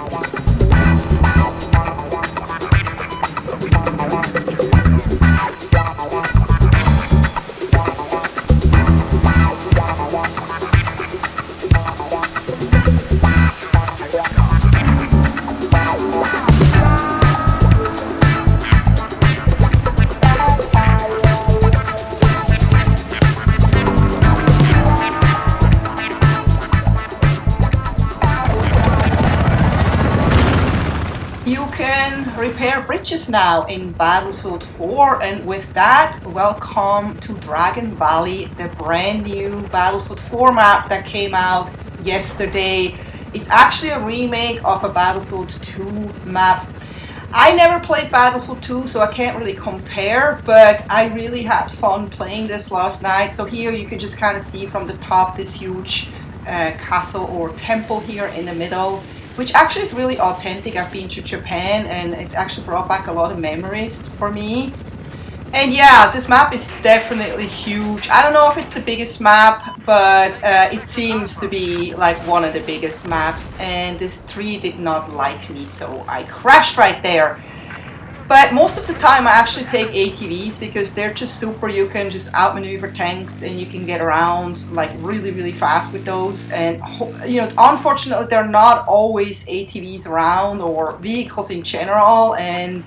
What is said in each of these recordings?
You can repair bridges now in Battlefield 4, and with that, welcome to Dragon Valley, the brand new Battlefield 4 map that came out yesterday. It's actually a remake of a Battlefield 2 map. I never played Battlefield 2, so I can't really compare, but I really had fun playing this last night. So here you can just kind of see from the top this huge castle or temple here in the middle, which actually is really authentic. I've been to Japan and it actually brought back a lot of memories for me. And yeah, this map is definitely huge. I don't know if it's the biggest map, but it seems to be like one of the biggest maps. And this tree did not like me, so I crashed right there. But most of the time I actually take ATVs because they're just super. You can just outmaneuver tanks and you can get around like really fast with those. And you know, unfortunately there are not always ATVs around or vehicles in general, and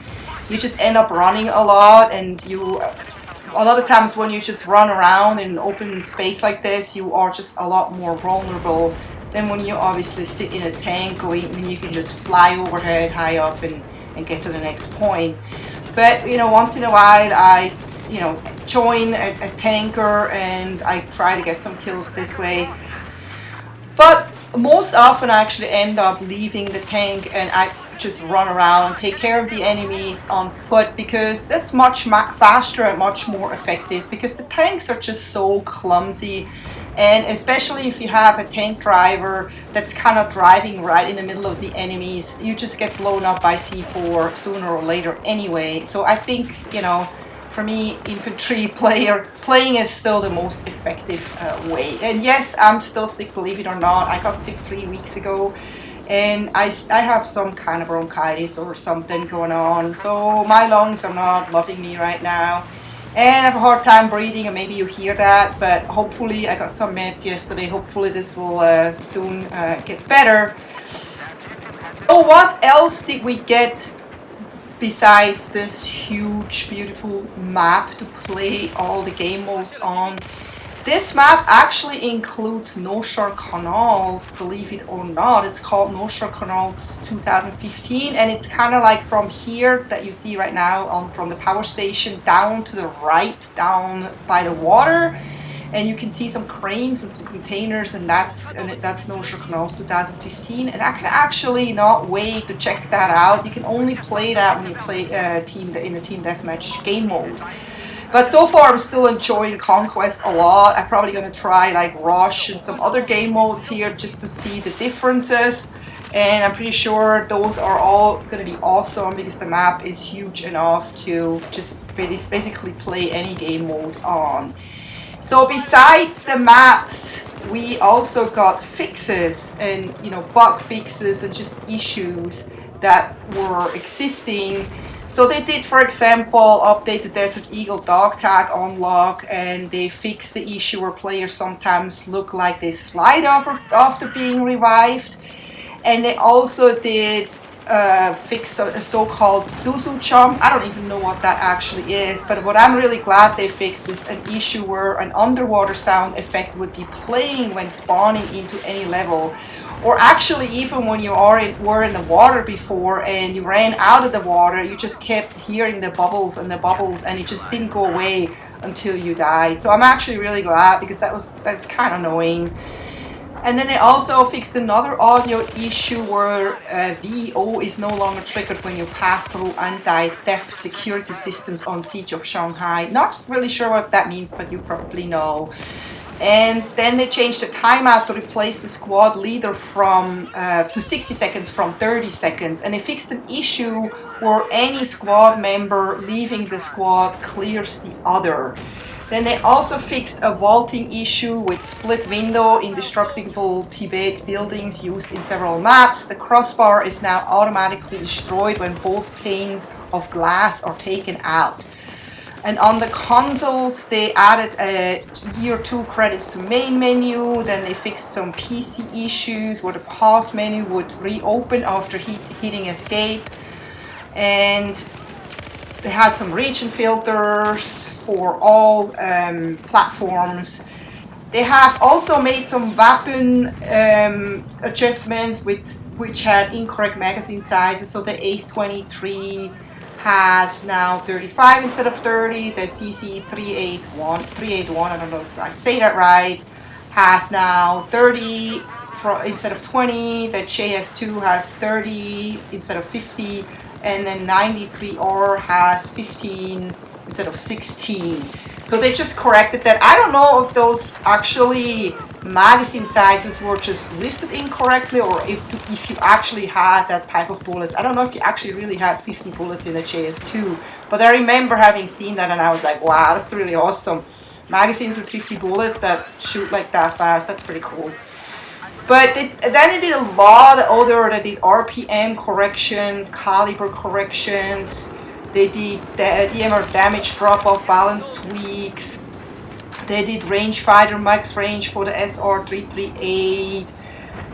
you just end up running a lot. And a lot of times when you just run around in an open space like this, you are just a lot more vulnerable than when you obviously sit in a tank or when you can just fly overhead high up and get to the next point. But you know, once in a while I join a tanker and I try to get some kills this way. But most often I actually end up leaving the tank and I just run around, take care of the enemies on foot, because that's much faster and much more effective, because the tanks are just so clumsy. And especially if you have a tank driver that's kind of driving right in the middle of the enemies, you just get blown up by C4 sooner or later anyway. So I think, you know, for me, infantry playing is still the most effective way. And yes, I'm still sick, believe it or not. I got sick 3 weeks ago, and I have some kind of bronchitis or something going on. So my lungs are not loving me right now. And I have a hard time breathing, and maybe you hear that, but hopefully I got some meds yesterday. Hopefully this will soon get better. So what else did we get besides this huge, beautiful map to play all the game modes on? This map actually includes North Shore Canals, believe it or not. It's called North Shore Canals 2015, and it's kind of like from here that you see right now from the power station down to the right, down by the water. And you can see some cranes and some containers, and that's North Shore Canals 2015. And I can actually not wait to check that out. You can only play that when you play in the Team Deathmatch game mode. But so far I'm still enjoying Conquest a lot. I'm probably going to try like Rush and some other game modes here just to see the differences. And I'm pretty sure those are all going to be awesome because the map is huge enough to just basically play any game mode on. So besides the maps, we also got fixes and, you know, bug fixes and just issues that were existing. So they did, for example, update the Desert Eagle dog tag unlock, and they fixed the issue where players sometimes look like they slide after being revived. And they also did fix a so-called Suzu jump. I don't even know what that actually is, but what I'm really glad they fixed is an issue where an underwater sound effect would be playing when spawning into any level. Or actually, even when you were in the water before and you ran out of the water, you just kept hearing the bubbles, and it just didn't go away until you died. So I'm actually really glad, because that's kind of annoying. And then they also fixed another audio issue where VO is no longer triggered when you pass through anti-theft security systems on Siege of Shanghai. Not really sure what that means, but you probably know. And then they changed the timeout to replace the squad leader to 60 seconds from 30 seconds. And they fixed an issue where any squad member leaving the squad clears the other. Then they also fixed a vaulting issue with split window indestructible Tibet buildings used in several maps. The crossbar is now automatically destroyed when both panes of glass are taken out. And on the consoles, they added a year 2 credits to main menu. Then they fixed some PC issues where the pause menu would reopen after hitting escape. And they had some region filters for all platforms. They have also made some weapon adjustments which had incorrect magazine sizes. So the Ace 23 has now 35 instead of 30. The CC 381, I don't know if I say that right, has now 30 instead of 20. The JS2 has 30 instead of 50. And then 93R has 15 instead of 16. So they just corrected that. I don't know if those actually magazine sizes were just listed incorrectly or if you actually had that type of bullets. I don't know if you actually really had 50 bullets in the JS2, but I remember having seen that and I was like, wow, that's really awesome. Magazines with 50 bullets that shoot like that fast, that's pretty cool. But then they did a lot of other, they did RPM corrections, caliber corrections, they did the DMR damage drop-off balance tweaks, they did rangefinder max range for the SR338,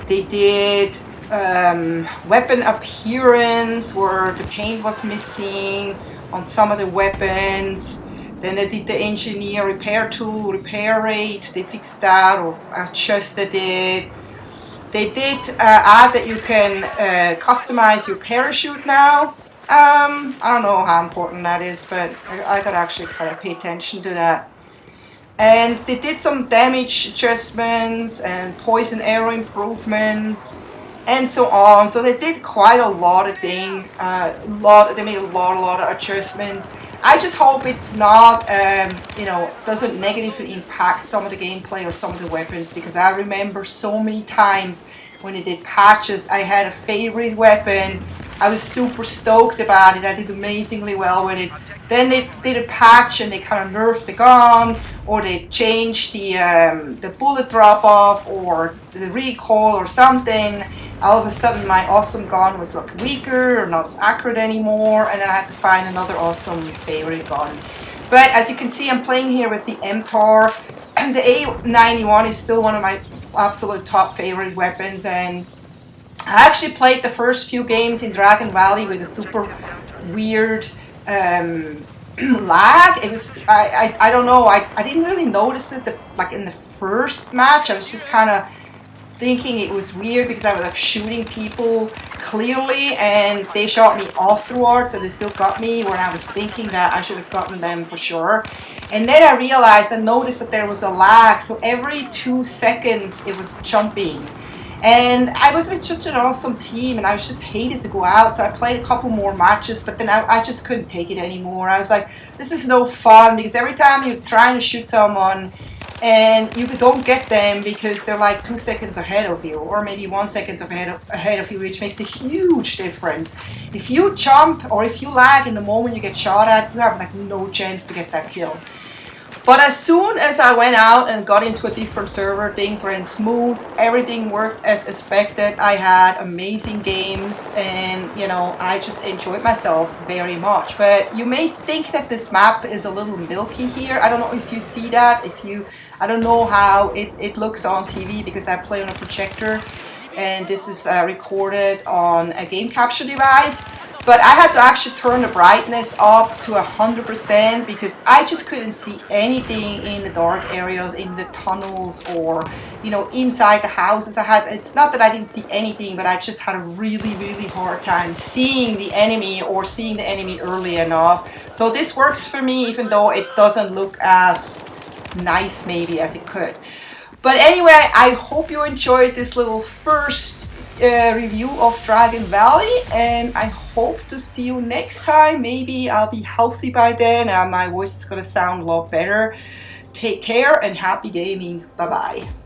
they did weapon appearance where the paint was missing on some of the weapons. Then they did the engineer repair tool, repair rate, they fixed that or adjusted it. They did add that you can customize your parachute now. I don't know how important that is, but I gotta actually kind of pay attention to that. And they did some damage adjustments and poison arrow improvements and so on. So they did quite a lot of things. They made a lot of adjustments. I just hope it's not, doesn't negatively impact some of the gameplay or some of the weapons, because I remember so many times when they did patches, I had a favorite weapon. I was super stoked about it. I did amazingly well with it. Then they did a patch and they kind of nerfed the gun, or they changed the bullet drop off or the recoil or something. All of a sudden my awesome gun was like weaker or not as accurate anymore, and then I had to find another awesome favorite gun. But as you can see, I'm playing here with the MTAR, and the A91 is still one of my absolute top favorite weapons, and I actually played the first few games in Dragon Valley with a super weird lag. It was, I don't know, I didn't really notice it like in the first match. I was just kind of thinking it was weird because I was like shooting people clearly and they shot me afterwards and they still got me when I was thinking that I should have gotten them for sure. And then I realized and noticed that there was a lag, so every 2 seconds it was jumping. And I was with such an awesome team and I just hated to go out, so I played a couple more matches, but then I just couldn't take it anymore. I was like, this is no fun, because every time you're trying to shoot someone and you don't get them because they're like 2 seconds ahead of you, or maybe 1 second ahead of you, which makes a huge difference. If you jump or if you lag in the moment you get shot at, you have like no chance to get that kill. But as soon as I went out and got into a different server, things went smooth, everything worked as expected. I had amazing games and, you know, I just enjoyed myself very much. But you may think that this map is a little milky here. I don't know if you see that, I don't know how it looks on TV because I play on a projector and this is recorded on a game capture device. But I had to actually turn the brightness up to 100% because I just couldn't see anything in the dark areas, in the tunnels, or, you know, inside the houses. It's not that I didn't see anything, but I just had a really, really hard time seeing the enemy or seeing the enemy early enough. So this works for me, even though it doesn't look as nice maybe as it could. But anyway, I hope you enjoyed this little first review of Dragon Valley, and I hope to see you next time. Maybe I'll be healthy by then and my voice is gonna sound a lot better. Take care and happy gaming. Bye bye.